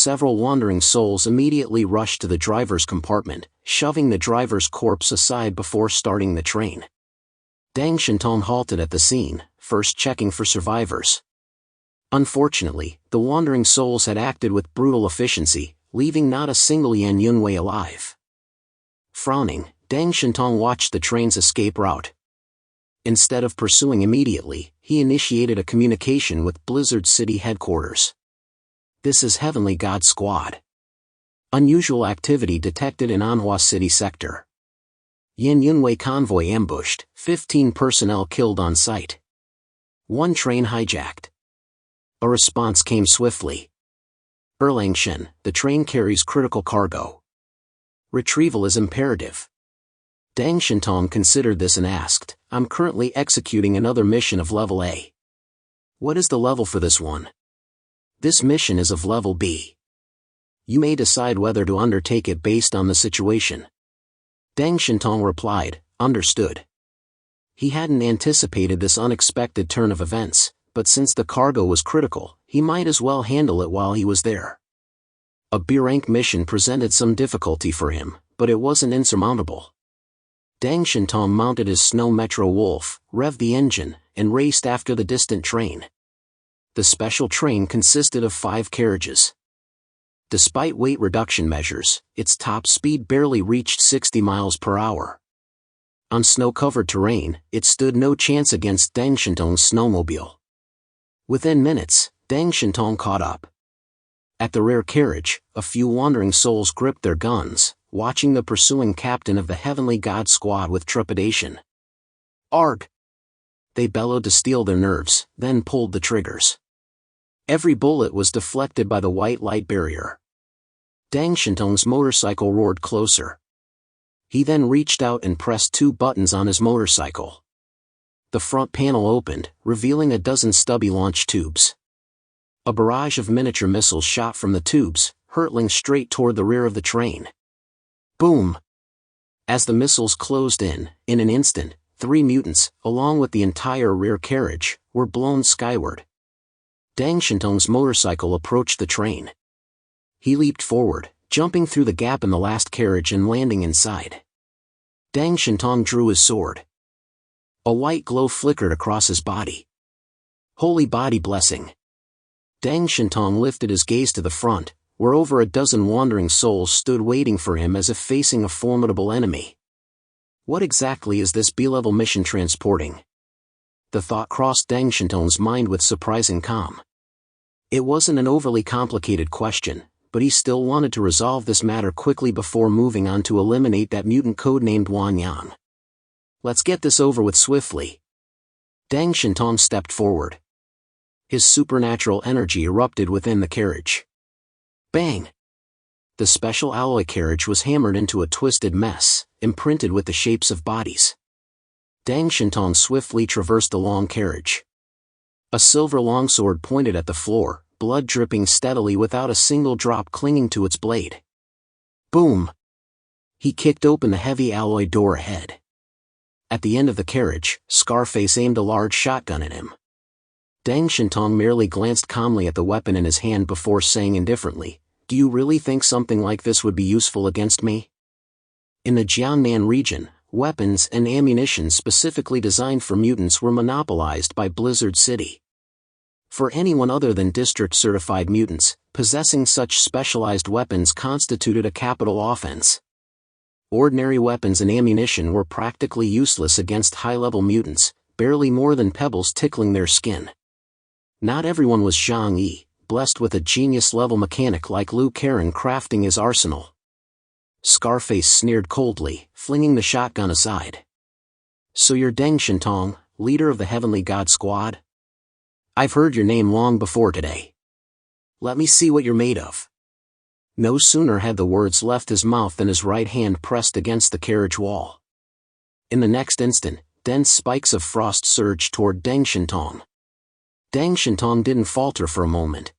several wandering souls immediately rushed to the driver's compartment, shoving the driver's corpse aside before starting the train. Deng Shintong halted at the scene, first checking for survivors. Unfortunately, the wandering souls had acted with brutal efficiency, leaving not a single Yan Yunwei alive. Frowning, Deng Shintong watched the train's escape route. Instead of pursuing immediately, he initiated a communication with Blizzard City headquarters. "This is Heavenly God Squad. Unusual activity detected in Manhwa City sector. Yan Yunwei convoy ambushed, 15 personnel killed on site. 1 train hijacked." A response came swiftly. "Erlangshen, the train carries critical cargo. Retrieval is imperative." Deng Shintong considered this and asked, "I'm currently executing another mission of level A. What is the level for this one?" "This mission is of level B. You may decide whether to undertake it based on the situation." Deng Shintong replied, "Understood." He hadn't anticipated this unexpected turn of events, but since the cargo was critical, he might as well handle it while he was there. A B-rank mission presented some difficulty for him, but it wasn't insurmountable. Deng Shintong mounted his Snow Metro Wolf, revved the engine, and raced after the distant train. The special train consisted of 5 carriages. Despite weight reduction measures, its top speed barely reached 60 miles per hour. On snow-covered terrain, it stood no chance against Deng Shintong's snowmobile. Within minutes, Deng Shintong caught up. At the rear carriage, a few wandering souls gripped their guns, watching the pursuing captain of the Heavenly God Squad with trepidation. "Arg!" They bellowed to steel their nerves, then pulled the triggers. Every bullet was deflected by the white light barrier. Deng Shintong's motorcycle roared closer. He then reached out and pressed 2 buttons on his motorcycle. The front panel opened, revealing a dozen stubby launch tubes. A barrage of miniature missiles shot from the tubes, hurtling straight toward the rear of the train. Boom! As the missiles closed in an instant, 3 mutants, along with the entire rear carriage, were blown skyward. Deng Shintong's motorcycle approached the train. He leaped forward, jumping through the gap in the last carriage and landing inside. Deng Shintong drew his sword. A white glow flickered across his body. Holy body blessing! Deng Shintong lifted his gaze to the front, where over a dozen wandering souls stood waiting for him as if facing a formidable enemy. What exactly is this B-level mission transporting? The thought crossed Deng Shintong's mind with surprising calm. It wasn't an overly complicated question, but he still wanted to resolve this matter quickly before moving on to eliminate that mutant codenamed Wang. "Let's get this over with swiftly." Deng Shintong stepped forward. His supernatural energy erupted within the carriage. Bang! The special alloy carriage was hammered into a twisted mess, imprinted with the shapes of bodies. Deng Shintong swiftly traversed the long carriage. A silver longsword pointed at the floor, blood dripping steadily without a single drop clinging to its blade. Boom! He kicked open the heavy alloy door ahead. At the end of the carriage, Scarface aimed a large shotgun at him. Deng Shintong merely glanced calmly at the weapon in his hand before saying indifferently, "Do you really think something like this would be useful against me?" In the Jiangnan region, weapons and ammunition specifically designed for mutants were monopolized by Blizzard City. For anyone other than district-certified mutants, possessing such specialized weapons constituted a capital offense. Ordinary weapons and ammunition were practically useless against high-level mutants, barely more than pebbles tickling their skin. Not everyone was Zhang Yi, blessed with a genius-level mechanic like Liu Karen crafting his arsenal. Scarface sneered coldly, flinging the shotgun aside. "So you're Deng Shintong, leader of the Heavenly God Squad? I've heard your name long before today. Let me see what you're made of." No sooner had the words left his mouth than his right hand pressed against the carriage wall. In the next instant, dense spikes of frost surged toward Deng Shintong. Deng Shintong didn't falter for a moment.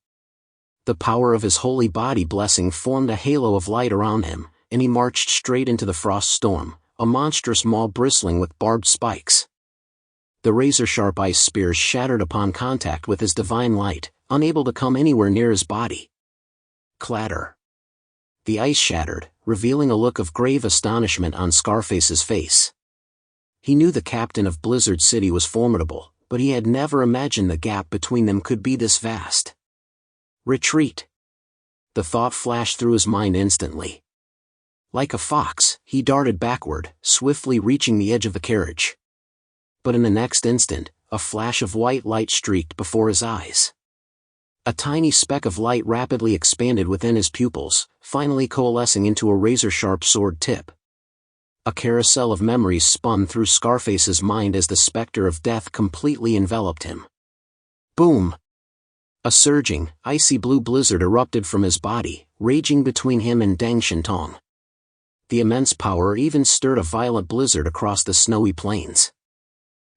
The power of his holy body blessing formed a halo of light around him, and he marched straight into the frost storm, a monstrous maw bristling with barbed spikes. The razor-sharp ice spears shattered upon contact with his divine light, unable to come anywhere near his body. Clatter. The ice shattered, revealing a look of grave astonishment on Scarface's face. He knew the captain of Blizzard City was formidable, but he had never imagined the gap between them could be this vast. Retreat. The thought flashed through his mind instantly. Like a fox, he darted backward, swiftly reaching the edge of the carriage. But in the next instant, a flash of white light streaked before his eyes. A tiny speck of light rapidly expanded within his pupils, finally coalescing into a razor-sharp sword tip. A carousel of memories spun through Scarface's mind as the specter of death completely enveloped him. Boom! A surging, icy blue blizzard erupted from his body, raging between him and Deng Shintong. The immense power even stirred a violent blizzard across the snowy plains.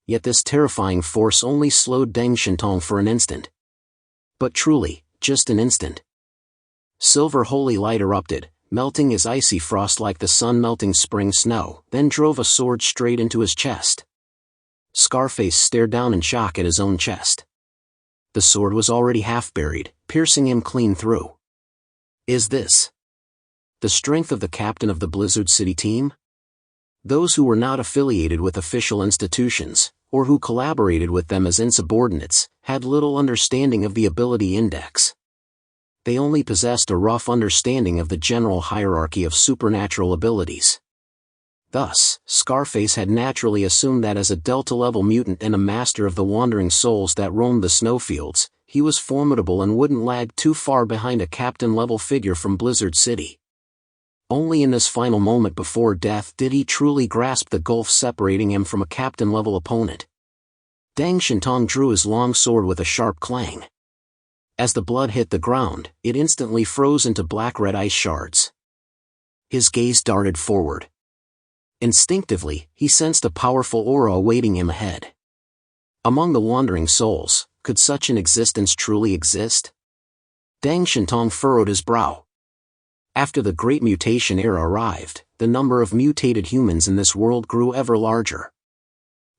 Yet this terrifying force only slowed Deng Shintong for an instant. But truly, just an instant. Silver holy light erupted, melting his icy frost like the sun melting spring snow, then drove a sword straight into his chest. Scarface stared down in shock at his own chest. The sword was already half buried, piercing him clean through. Is this the strength of the captain of the Blizzard City team? Those who were not affiliated with official institutions, or who collaborated with them as insubordinates, had little understanding of the ability index. They only possessed a rough understanding of the general hierarchy of supernatural abilities. Thus, Scarface had naturally assumed that as a Delta-level mutant and a master of the wandering souls that roamed the snowfields, he was formidable and wouldn't lag too far behind a captain-level figure from Blizzard City. Only in this final moment before death did he truly grasp the gulf separating him from a captain-level opponent. Deng Shintong drew his long sword with a sharp clang. As the blood hit the ground, it instantly froze into black-red ice shards. His gaze darted forward. Instinctively, he sensed a powerful aura awaiting him ahead. Among the wandering souls, could such an existence truly exist? Deng Shintong furrowed his brow. After the Great Mutation era arrived, the number of mutated humans in this world grew ever larger.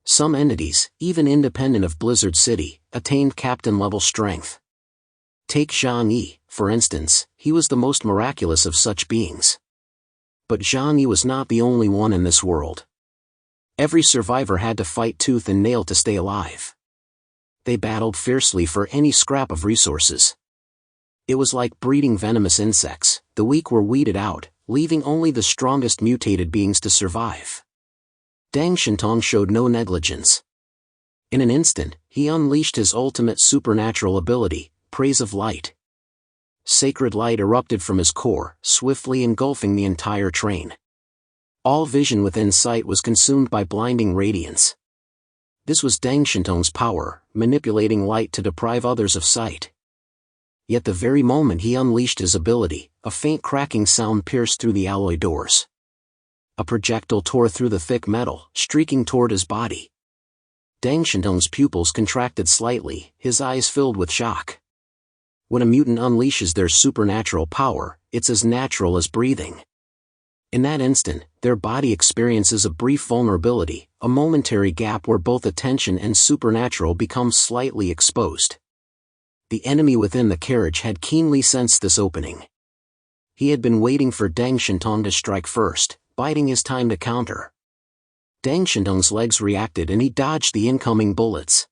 Some entities, even independent of Blizzard City, attained captain-level strength. Take Zhang Yi, for instance, he was the most miraculous of such beings. But Zhang Yi was not the only one in this world. Every survivor had to fight tooth and nail to stay alive. They battled fiercely for any scrap of resources. It was like breeding venomous insects. The weak were weeded out, leaving only the strongest mutated beings to survive. Deng Shintong showed no negligence. In an instant, he unleashed his ultimate supernatural ability, Praise of Light. Sacred light erupted from his core, swiftly engulfing the entire train. All vision within sight was consumed by blinding radiance. This was Deng Shintong's power, manipulating light to deprive others of sight. Yet the very moment he unleashed his ability, a faint cracking sound pierced through the alloy doors. A projectile tore through the thick metal, streaking toward his body. Deng Shintong's pupils contracted slightly, his eyes filled with shock. When a mutant unleashes their supernatural power, it's as natural as breathing. In that instant, their body experiences a brief vulnerability, a momentary gap where both attention and supernatural become slightly exposed. The enemy within the carriage had keenly sensed this opening. He had been waiting for Deng Shintong to strike first, biding his time to counter. Deng Shintong's legs reacted and he dodged the incoming bullets.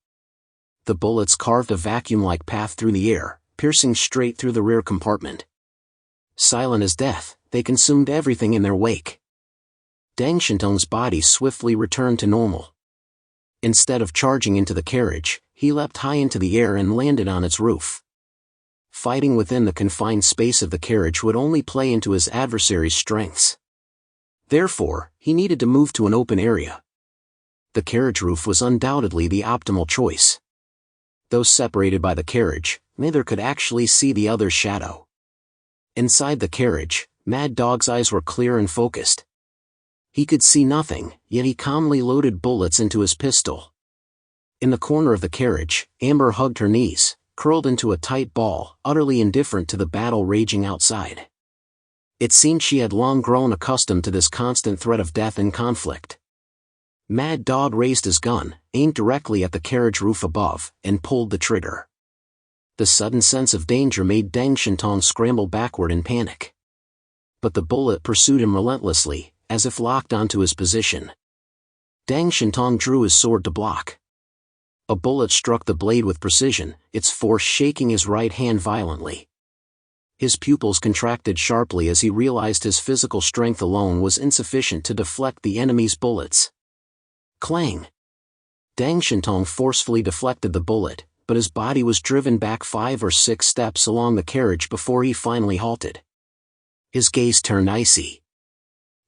The bullets carved a vacuum-like path through the air, piercing straight through the rear compartment. Silent as death, they consumed everything in their wake. Deng Shintong's body swiftly returned to normal. Instead of charging into the carriage, he leapt high into the air and landed on its roof. Fighting within the confined space of the carriage would only play into his adversary's strengths. Therefore, he needed to move to an open area. The carriage roof was undoubtedly the optimal choice. Though separated by the carriage, neither could actually see the other's shadow. Inside the carriage, Mad Dog's eyes were clear and focused. He could see nothing, yet he calmly loaded bullets into his pistol. In the corner of the carriage, Amber hugged her knees, curled into a tight ball, utterly indifferent to the battle raging outside. It seemed she had long grown accustomed to this constant threat of death and conflict. Mad Dog raised his gun, aimed directly at the carriage roof above, and pulled the trigger. The sudden sense of danger made Deng Shintong scramble backward in panic. But the bullet pursued him relentlessly, as if locked onto his position. Deng Shintong drew his sword to block. A bullet struck the blade with precision, its force shaking his right hand violently. His pupils contracted sharply as he realized his physical strength alone was insufficient to deflect the enemy's bullets. Clang! Deng Shintong forcefully deflected the bullet, but his body was driven back 5 or 6 steps along the carriage before he finally halted. His gaze turned icy.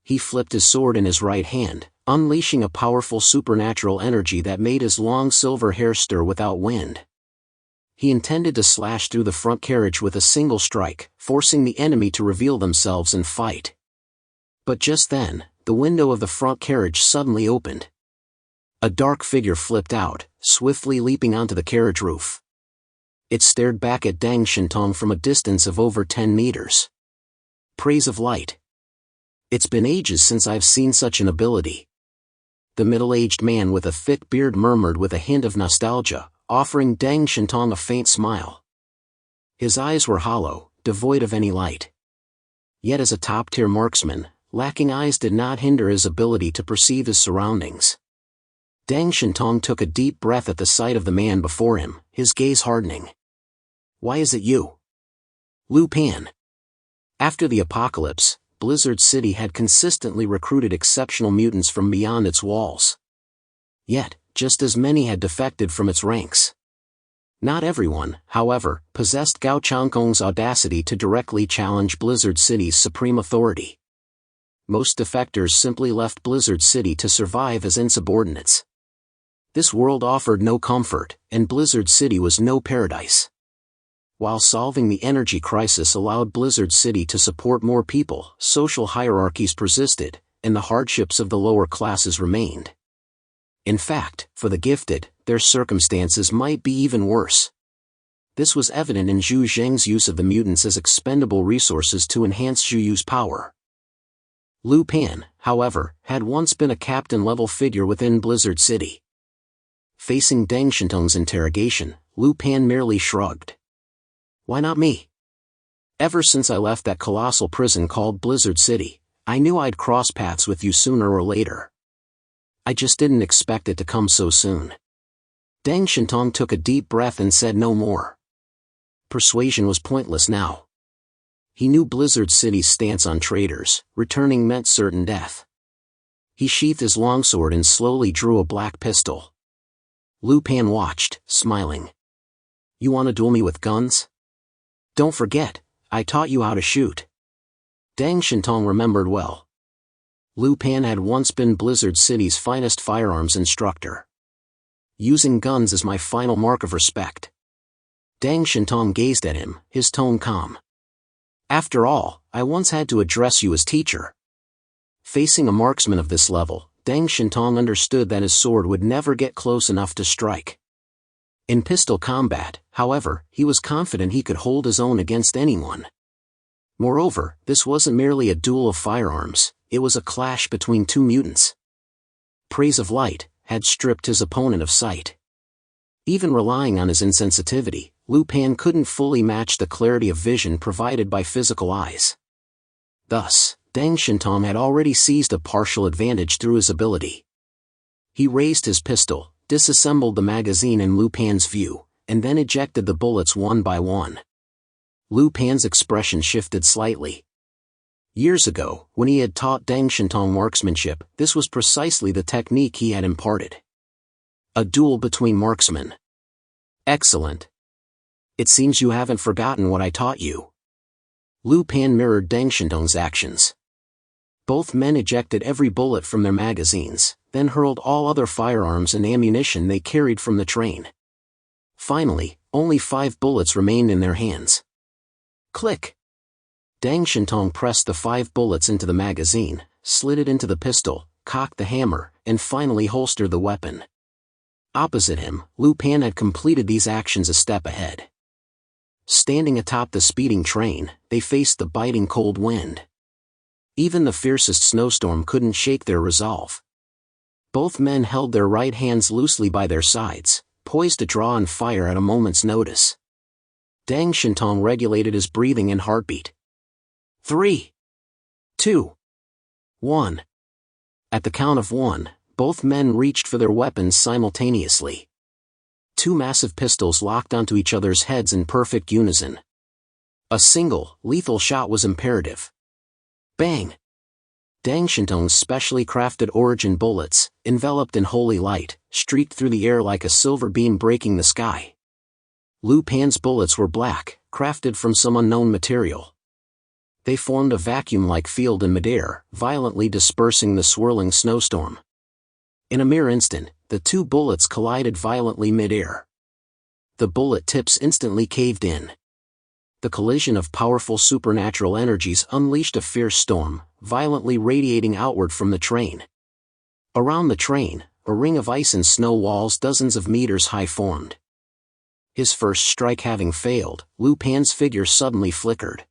He flipped his sword in his right hand, unleashing a powerful supernatural energy that made his long silver hair stir without wind. He intended to slash through the front carriage with a single strike, forcing the enemy to reveal themselves and fight. But just then, the window of the front carriage suddenly opened. A dark figure flipped out, swiftly leaping onto the carriage roof. It stared back at Deng Shintong from a distance of over 10 meters. Praise of light. It's been ages since I've seen such an ability. The middle-aged man with a thick beard murmured with a hint of nostalgia, offering Deng Shintong a faint smile. His eyes were hollow, devoid of any light. Yet as a top-tier marksman, lacking eyes did not hinder his ability to perceive his surroundings. Deng Shintong took a deep breath at the sight of the man before him, his gaze hardening. Why is it you? Liu Pan. After the apocalypse, Blizzard City had consistently recruited exceptional mutants from beyond its walls. Yet, just as many had defected from its ranks. Not everyone, however, possessed Gao Changkong's audacity to directly challenge Blizzard City's supreme authority. Most defectors simply left Blizzard City to survive as insubordinates. This world offered no comfort, and Blizzard City was no paradise. While solving the energy crisis allowed Blizzard City to support more people, social hierarchies persisted, and the hardships of the lower classes remained. In fact, for the gifted, their circumstances might be even worse. This was evident in Zhu Zheng's use of the mutants as expendable resources to enhance Zhu Yu's power. Liu Pan, however, had once been a captain-level figure within Blizzard City. Facing Deng Shintong's interrogation, Liu Pan merely shrugged. Why not me? Ever since I left that colossal prison called Blizzard City, I knew I'd cross paths with you sooner or later. I just didn't expect it to come so soon. Deng Shintong took a deep breath and said no more. Persuasion was pointless now. He knew Blizzard City's stance on traitors. Returning meant certain death. He sheathed his longsword and slowly drew a black pistol. Liu Pan watched, smiling. You want to duel me with guns? Don't forget, I taught you how to shoot. Deng Shintong remembered well. Liu Pan had once been Blizzard City's finest firearms instructor. Using guns is my final mark of respect. Deng Shintong gazed at him, his tone calm. After all, I once had to address you as teacher. Facing a marksman of this level, Deng Shintong understood that his sword would never get close enough to strike. In pistol combat, however, he was confident he could hold his own against anyone. Moreover, this wasn't merely a duel of firearms, it was a clash between two mutants. Praise of Light had stripped his opponent of sight. Even relying on his insensitivity, Liu Pan couldn't fully match the clarity of vision provided by physical eyes. Thus, Deng Shintong had already seized a partial advantage through his ability. He raised his pistol, disassembled the magazine in Liu Pan's view, and then ejected the bullets one by one. Liu Pan's expression shifted slightly. Years ago, when he had taught Deng Shintong marksmanship, this was precisely the technique he had imparted. A duel between marksmen. Excellent. It seems you haven't forgotten what I taught you. Liu Pan mirrored Deng Shintong's actions. Both men ejected every bullet from their magazines, then hurled all other firearms and ammunition they carried from the train. Finally, only 5 bullets remained in their hands. Click! Deng Shintong pressed the 5 bullets into the magazine, slid it into the pistol, cocked the hammer, and finally holstered the weapon. Opposite him, Liu Pan had completed these actions a step ahead. Standing atop the speeding train, they faced the biting cold wind. Even the fiercest snowstorm couldn't shake their resolve. Both men held their right hands loosely by their sides, poised to draw on fire at a moment's notice. Deng Shintong regulated his breathing and heartbeat. 3, 2, 1. At the count of 1, both men reached for their weapons simultaneously. Two massive pistols locked onto each other's heads in perfect unison. A single, lethal shot was imperative. Bang! Deng Shintong's specially crafted origin bullets, enveloped in holy light, streaked through the air like a silver beam breaking the sky. Liu Pan's bullets were black, crafted from some unknown material. They formed a vacuum-like field in midair, violently dispersing the swirling snowstorm. In a mere instant, the two bullets collided violently midair. The bullet tips instantly caved in. The collision of powerful supernatural energies unleashed a fierce storm, violently radiating outward from the train. Around the train, a ring of ice and snow walls dozens of meters high formed. His first strike having failed, Liu Pan's figure suddenly flickered.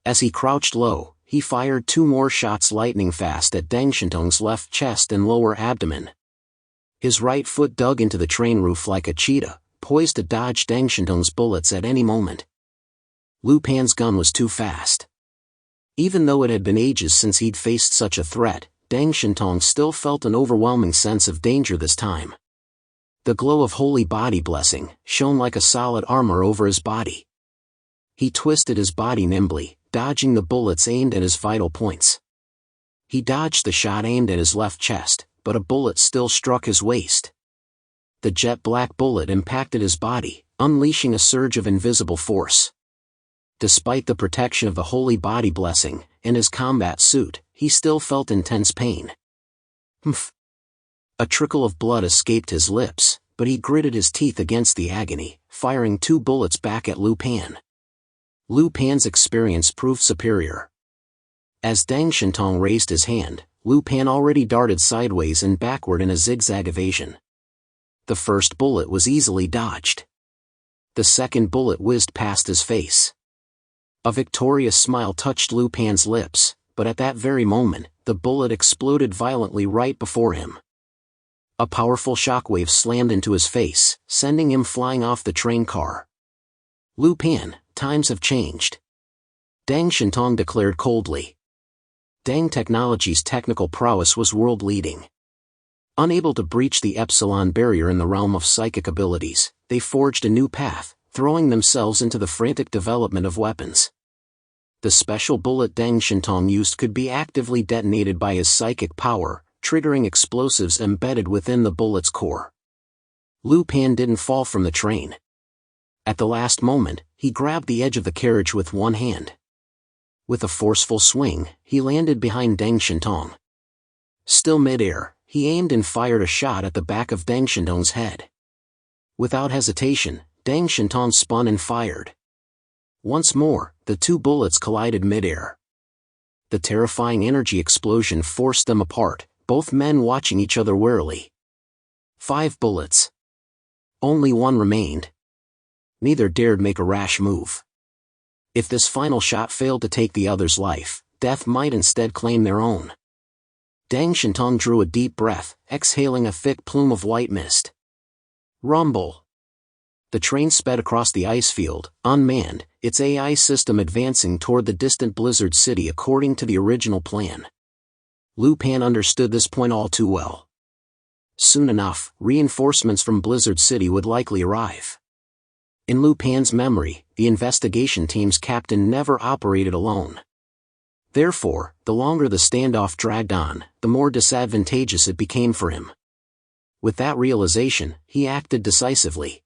As he crouched low, he fired two more shots lightning fast at Deng Shintong's left chest and lower abdomen. His right foot dug into the train roof like a cheetah, poised to dodge Deng Shintong's bullets at any moment. Liu Pan's gun was too fast. Even though it had been ages since he'd faced such a threat, Deng Shintong still felt an overwhelming sense of danger this time. The glow of holy body blessing shone like a solid armor over his body. He twisted his body nimbly, dodging the bullets aimed at his vital points. He dodged the shot aimed at his left chest, but a bullet still struck his waist. The jet-black bullet impacted his body, unleashing a surge of invisible force. Despite the protection of the holy body blessing and his combat suit, he still felt intense pain. Humph! A trickle of blood escaped his lips, but he gritted his teeth against the agony, firing two bullets back at Liu Pan. Liu Pan's experience proved superior. As Deng Shintong raised his hand, Liu Pan already darted sideways and backward in a zigzag evasion. The first bullet was easily dodged. The second bullet whizzed past his face. A victorious smile touched Liu Pan's lips, but at that very moment, the bullet exploded violently right before him. A powerful shockwave slammed into his face, sending him flying off the train car. Liu Pan, times have changed. Deng Shintong declared coldly. Deng Technology's technical prowess was world-leading. Unable to breach the epsilon barrier in the realm of psychic abilities, they forged a new path, throwing themselves into the frantic development of weapons. The special bullet Deng Shintong used could be actively detonated by his psychic power, triggering explosives embedded within the bullet's core. Liu Pan didn't fall from the train. At the last moment, he grabbed the edge of the carriage with one hand. With a forceful swing, he landed behind Deng Shintong. Still mid-air, he aimed and fired a shot at the back of Deng Shintong's head. Without hesitation, Deng Shintong spun and fired. Once more, the two bullets collided mid-air. The terrifying energy explosion forced them apart, both men watching each other warily. 5 bullets. Only one remained. Neither dared make a rash move. If this final shot failed to take the other's life, death might instead claim their own. Deng Shintong drew a deep breath, exhaling a thick plume of white mist. Rumble. The train sped across the ice field, unmanned, its AI system advancing toward the distant Blizzard City according to the original plan. Liu Pan understood this point all too well. Soon enough, reinforcements from Blizzard City would likely arrive. In Liu Pan's memory, the investigation team's captain never operated alone. Therefore, the longer the standoff dragged on, the more disadvantageous it became for him. With that realization, he acted decisively.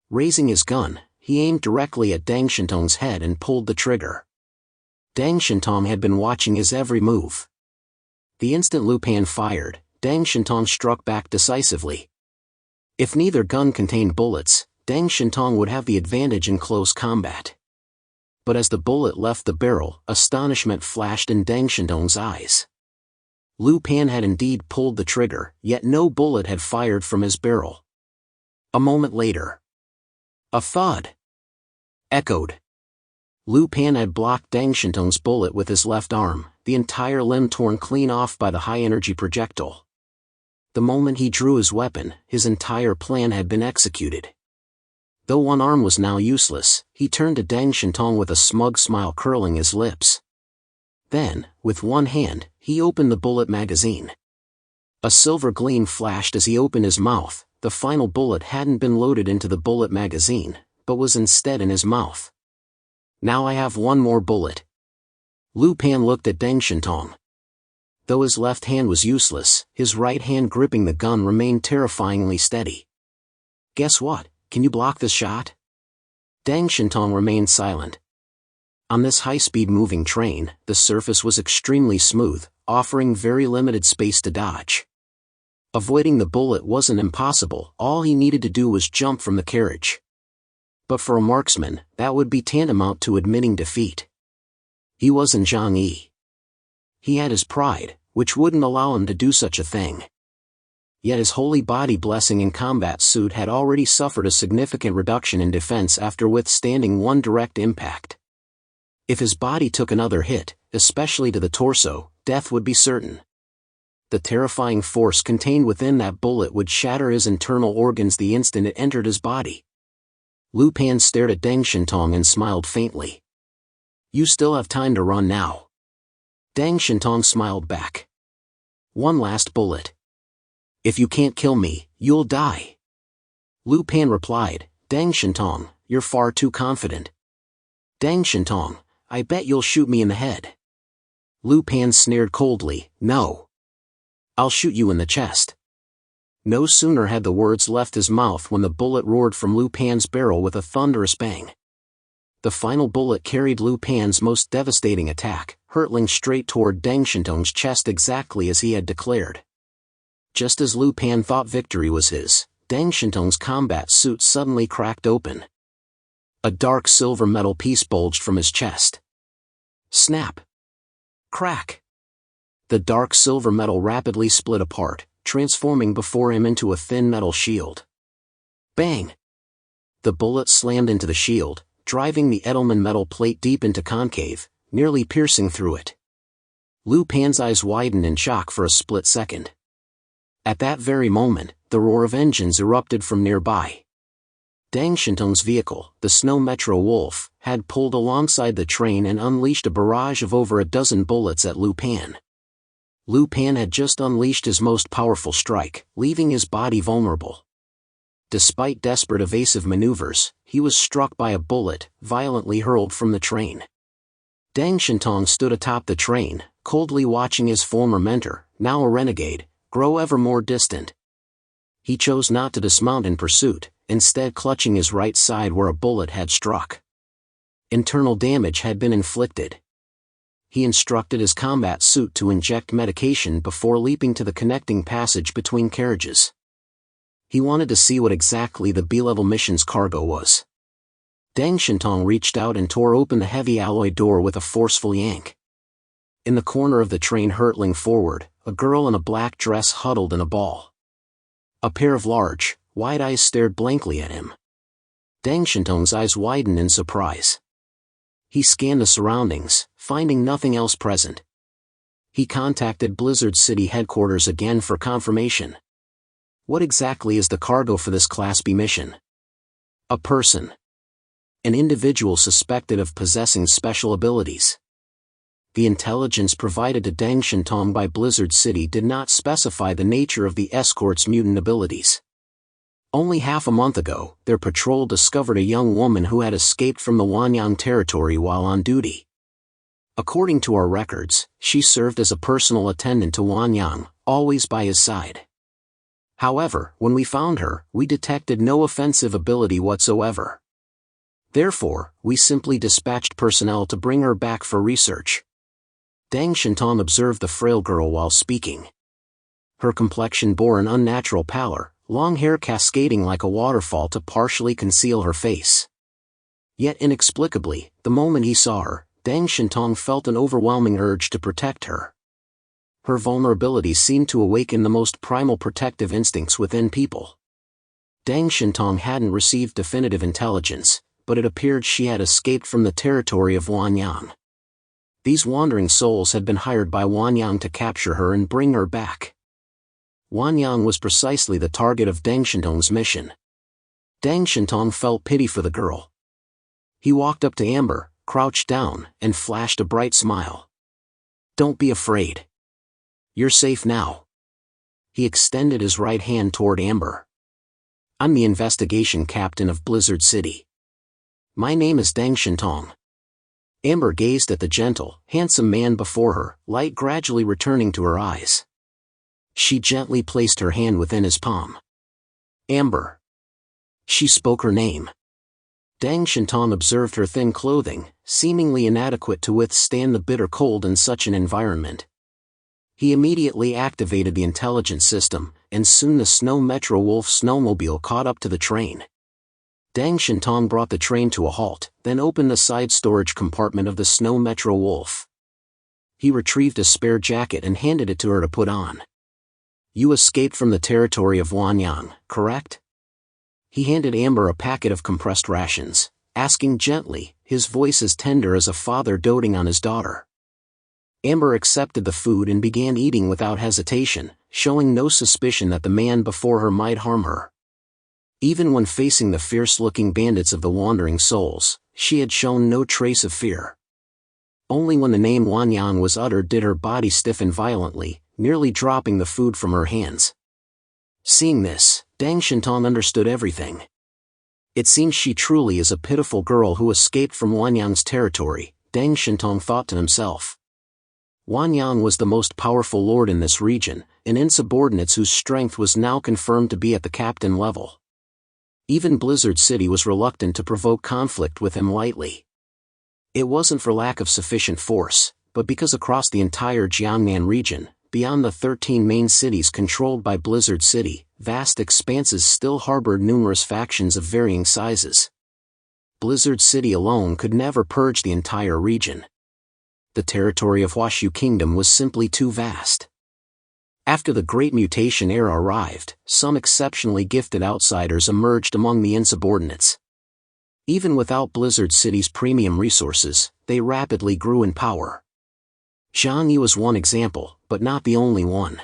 Raising his gun, he aimed directly at Deng Shintong's head and pulled the trigger. Deng Shintong had been watching his every move. The instant Liu Pan fired, Deng Shintong struck back decisively. If neither gun contained bullets, Deng Shintong would have the advantage in close combat. But as the bullet left the barrel, astonishment flashed in Deng Shintong's eyes. Liu Pan had indeed pulled the trigger, yet no bullet had fired from his barrel. A moment later, a thud echoed. Liu Pan had blocked Deng Shintong's bullet with his left arm, the entire limb torn clean off by the high-energy projectile. The moment he drew his weapon, his entire plan had been executed. Though one arm was now useless, he turned to Deng Shintong with a smug smile curling his lips. Then, with one hand, he opened the bullet magazine. A silver gleam flashed as he opened his mouth. The final bullet hadn't been loaded into the bullet magazine, but was instead in his mouth. Now I have one more bullet. Lu Pan looked at Deng Shintong. Though his left hand was useless, his right hand gripping the gun remained terrifyingly steady. Guess what? Can you block this shot? Deng Shintong remained silent. On this high-speed moving train, the surface was extremely smooth, offering very limited space to dodge. Avoiding the bullet wasn't impossible, all he needed to do was jump from the carriage. But for a marksman, that would be tantamount to admitting defeat. He wasn't Zhang Yi. He had his pride, which wouldn't allow him to do such a thing. Yet his holy body blessing and combat suit had already suffered a significant reduction in defense after withstanding one direct impact. If his body took another hit, especially to the torso, death would be certain. The terrifying force contained within that bullet would shatter his internal organs the instant it entered his body. Lu Pan stared at Deng Shintong and smiled faintly. You still have time to run now. Deng Shintong smiled back. One last bullet. If you can't kill me, you'll die. Lu Pan replied, Deng Shintong, you're far too confident. Deng Shintong, I bet you'll shoot me in the head. Lu Pan sneered coldly, no. I'll shoot you in the chest. No sooner had the words left his mouth when the bullet roared from Lu Pan's barrel with a thunderous bang. The final bullet carried Lu Pan's most devastating attack, hurtling straight toward Deng Shintong's chest exactly as he had declared. Just as Lu Pan thought victory was his, Deng Shintong's combat suit suddenly cracked open. A dark silver metal piece bulged from his chest. Snap! Crack! The dark silver metal rapidly split apart, transforming before him into a thin metal shield. Bang! The bullet slammed into the shield, driving the Edelman metal plate deep into concave, nearly piercing through it. Lu Pan's eyes widened in shock for a split second. At that very moment, the roar of engines erupted from nearby. Deng Shintong's vehicle, the Snow Metro Wolf, had pulled alongside the train and unleashed a barrage of over a dozen bullets at Lu Pan. Lu Pan had just unleashed his most powerful strike, leaving his body vulnerable. Despite desperate evasive maneuvers, he was struck by a bullet, violently hurled from the train. Deng Shintong stood atop the train, coldly watching his former mentor, now a renegade, grow ever more distant. He chose not to dismount in pursuit, instead clutching his right side where a bullet had struck. Internal damage had been inflicted. He instructed his combat suit to inject medication before leaping to the connecting passage between carriages. He wanted to see what exactly the B-level mission's cargo was. Deng Shintong reached out and tore open the heavy alloy door with a forceful yank. In the corner of the train hurtling forward, a girl in a black dress huddled in a ball. A pair of large, wide eyes stared blankly at him. Deng Shintong's eyes widened in surprise. He scanned the surroundings, finding nothing else present. He contacted Blizzard City headquarters again for confirmation. What exactly is the cargo for this Class B mission? A person. An individual suspected of possessing special abilities. The intelligence provided to Deng Shintong by Blizzard City did not specify the nature of the escort's mutant abilities. Only half a month ago, their patrol discovered a young woman who had escaped from the Wanyang territory while on duty. According to our records, she served as a personal attendant to Wanyang, always by his side. However, when we found her, we detected no offensive ability whatsoever. Therefore, we simply dispatched personnel to bring her back for research. Deng Shintong observed the frail girl while speaking. Her complexion bore an unnatural pallor, long hair cascading like a waterfall to partially conceal her face. Yet inexplicably, the moment he saw her, Deng Shintong felt an overwhelming urge to protect her. Her vulnerability seemed to awaken the most primal protective instincts within people. Deng Shintong hadn't received definitive intelligence, but it appeared she had escaped from the territory of Wanyang. These wandering souls had been hired by Wanyang to capture her and bring her back. Wanyang was precisely the target of Deng Shintong's mission. Deng Shintong felt pity for the girl. He walked up to Amber, crouched down, and flashed a bright smile. "Don't be afraid. You're safe now." He extended his right hand toward Amber. "I'm the investigation captain of Blizzard City. My name is Deng Shintong." Amber gazed at the gentle, handsome man before her, light gradually returning to her eyes. She gently placed her hand within his palm. "Amber." She spoke her name. Deng Shintong observed her thin clothing, seemingly inadequate to withstand the bitter cold in such an environment. He immediately activated the intelligence system, and soon the Snow Metro Wolf snowmobile caught up to the train. Deng Shintong brought the train to a halt, then opened the side storage compartment of the Snow Metro Wolf. He retrieved a spare jacket and handed it to her to put on. "You escaped from the territory of Wang, correct?" He handed Amber a packet of compressed rations, asking gently, his voice as tender as a father doting on his daughter. Amber accepted the food and began eating without hesitation, showing no suspicion that the man before her might harm her. Even when facing the fierce-looking bandits of the Wandering Souls, she had shown no trace of fear. Only when the name Wanyang was uttered did her body stiffen violently, nearly dropping the food from her hands. Seeing this, Deng Shintong understood everything. It seems she truly is a pitiful girl who escaped from Wanyang's territory, Deng Shintong thought to himself. Wanyang was the most powerful lord in this region, and insubordinates whose strength was now confirmed to be at the captain level. Even Blizzard City was reluctant to provoke conflict with him lightly. It wasn't for lack of sufficient force, but because across the entire Jiangnan region, beyond the 13 main cities controlled by Blizzard City, vast expanses still harbored numerous factions of varying sizes. Blizzard City alone could never purge the entire region. The territory of Huashu Kingdom was simply too vast. After the Great Mutation era arrived, some exceptionally gifted outsiders emerged among the insubordinates. Even without Blizzard City's premium resources, they rapidly grew in power. Zhang Yi was one example, but not the only one.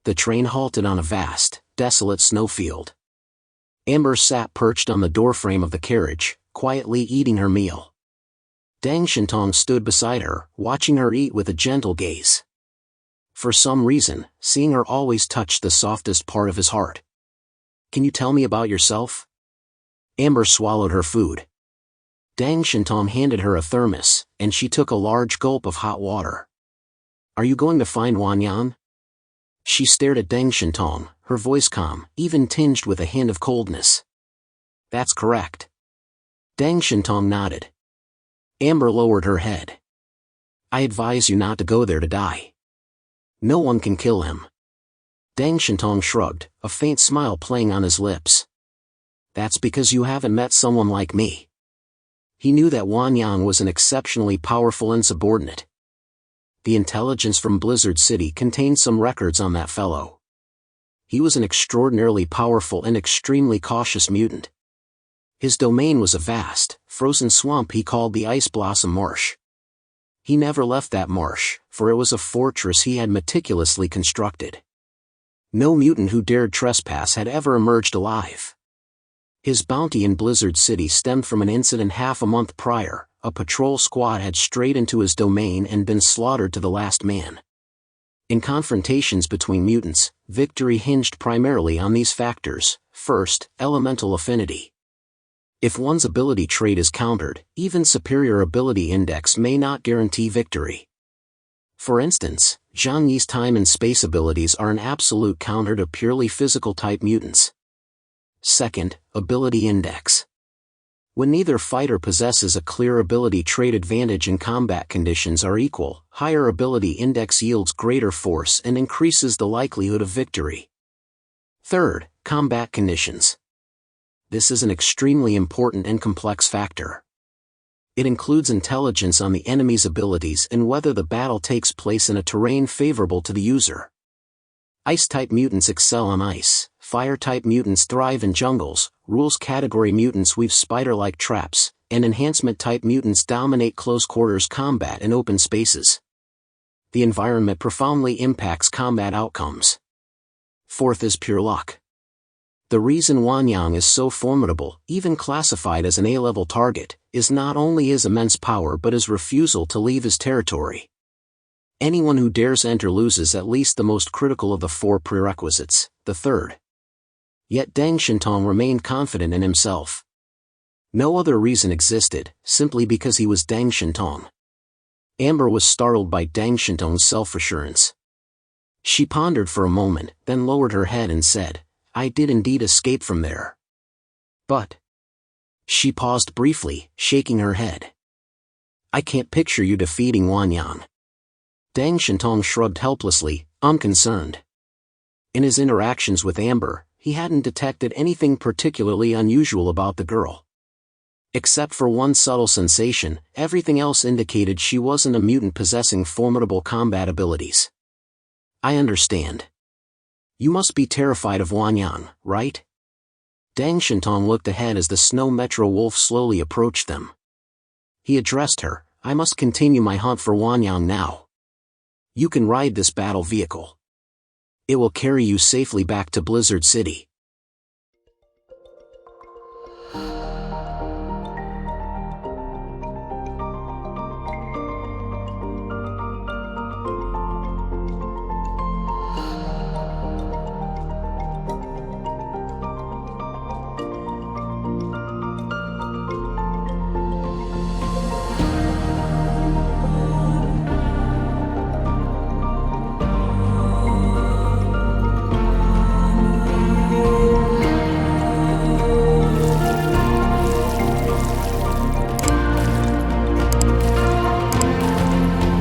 The train halted on a vast, desolate snowfield. Amber sat perched on the doorframe of the carriage, quietly eating her meal. Deng Shintong stood beside her, watching her eat with a gentle gaze. For some reason, seeing her always touched the softest part of his heart. "Can you tell me about yourself?" Amber swallowed her food. Deng Shintong handed her a thermos, and she took a large gulp of hot water. "Are you going to find Wanyang?" She stared at Deng Shintong, her voice calm, even tinged with a hint of coldness. "That's correct." Deng Shintong nodded. Amber lowered her head. "I advise you not to go there to die. No one can kill him." Deng Shintong shrugged, a faint smile playing on his lips. "That's because you haven't met someone like me." He knew that Wanyang was an exceptionally powerful insubordinate. The intelligence from Blizzard City contained some records on that fellow. He was an extraordinarily powerful and extremely cautious mutant. His domain was a vast, frozen swamp he called the Ice Blossom Marsh. He never left that marsh, for it was a fortress he had meticulously constructed. No mutant who dared trespass had ever emerged alive. His bounty in Blizzard City stemmed from an incident half a month prior. A patrol squad had strayed into his domain and been slaughtered to the last man. In confrontations between mutants, victory hinged primarily on these factors. First, elemental affinity. If one's ability trait is countered, even superior ability index may not guarantee victory. For instance, Zhang Yi's time and space abilities are an absolute counter to purely physical type mutants. Second, ability index. When neither fighter possesses a clear ability trait advantage and combat conditions are equal, higher ability index yields greater force and increases the likelihood of victory. Third, combat conditions. This is an extremely important and complex factor. It includes intelligence on the enemy's abilities and whether the battle takes place in a terrain favorable to the user. Ice-type mutants excel on ice, fire-type mutants thrive in jungles, rules category mutants weave spider-like traps, and enhancement-type mutants dominate close-quarters combat in open spaces. The environment profoundly impacts combat outcomes. Fourth is pure luck. The reason Wang is so formidable, even classified as an A-level target, is not only his immense power but his refusal to leave his territory. Anyone who dares enter loses at least the most critical of the 4 prerequisites, the third. Yet Deng Shintong remained confident in himself. No other reason existed, simply because he was Deng Shintong. Amber was startled by Deng Shintong's self-assurance. She pondered for a moment, then lowered her head and said, "I did indeed escape from there. But..." She paused briefly, shaking her head. "I can't picture you defeating Wang." Deng Shintong shrugged helplessly, unconcerned. In his interactions with Amber, he hadn't detected anything particularly unusual about the girl. Except for one subtle sensation, everything else indicated she wasn't a mutant possessing formidable combat abilities. "I understand. You must be terrified of Wang, right?" Deng Shintong looked ahead as the Snow Metro Wolf slowly approached them. He addressed her, "I must continue my hunt for Wang now. You can ride this battle vehicle. It will carry you safely back to Blizzard City."